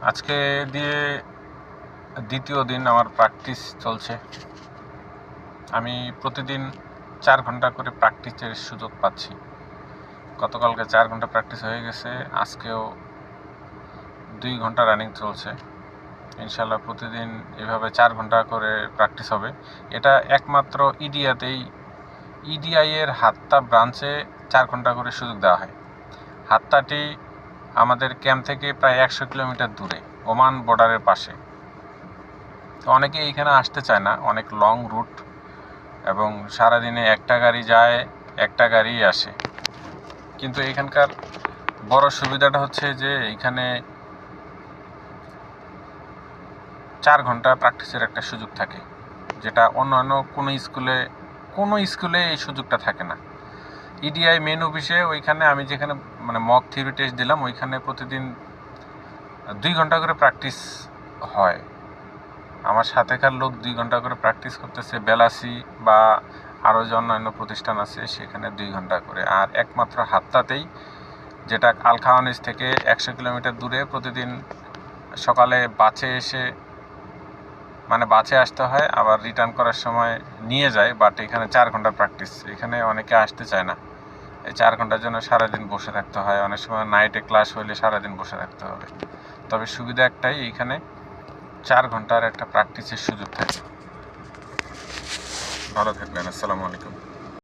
আজকে দিয়ে দ্বিতীয় দিন আমার প্র্যাকটিস চলছে। আমি প্রতিদিন 4 ঘন্টা করে প্র্যাকটিসের সুযোগ পাচ্ছি। গতকালকে 4 ঘন্টা প্র্যাকটিস হয়ে গেছে, আজকেও 2 ঘন্টা রানিং চলছে। ইনশাল্লাহ প্রতিদিন এভাবে 4 ঘন্টা করে প্র্যাকটিস হবে। এটা একমাত্র ইডিআইয়ের হাত্তা ব্রাঞ্চে 4 ঘন্টা করে সুযোগ দেওয়া হয়। হাত্তাটি আমাদের ক্যাম্প থেকে প্রায় 100 কিলোমিটার দূরে, ওমান বর্ডারের পাশে। তো অনেকে এইখানে আসতে চায় না, অনেক লং রুট, এবং সারাদিনে একটা গাড়ি যায়, একটা গাড়ি আসে। কিন্তু এখানকার বড় সুবিধাটা হচ্ছে যে এইখানে 4 ঘন্টা প্র্যাকটিসের একটা সুযোগ থাকে, যেটা অন্যান্য কোনো স্কুলে এই সুযোগটা থাকে না। ইডিআই মেন অফিসে ওইখানে আমি যেখানে মক থিওরি টেস্ট দিলাম, ওইখানে প্রতিদিন 2 ঘন্টা করে প্র্যাকটিস হয়। আমার সাথেকার লোক 2 ঘন্টা করে প্র্যাকটিস করতেছে। বেলাসি বা আরও যে অন্যান্য প্রতিষ্ঠান আছে সেখানে 2 ঘন্টা করে। আর একমাত্র হাত্তাতেই, যেটা আলখাওয়ানিজ থেকে 100 কিলোমিটার দূরে, প্রতিদিন সকালে বাসে আসতে হয়, আবার রিটার্ন করার সময় নিয়ে যায়। বাট এখানে 4 ঘন্টা প্র্যাকটিস, এখানে অনেকে আসতে চায় না। এই 4 ঘন্টার জন্য সারাদিন বসে থাকতে হয়, অনেক সময় নাইটে ক্লাস হলে সারাদিন বসে থাকতে হবে। তবে সুবিধা একটাই, এইখানে 4 ঘন্টার একটা প্র্যাকটিসের সুযোগ থাকে। ভালো থাকবেন। আসসালামু আলাইকুম।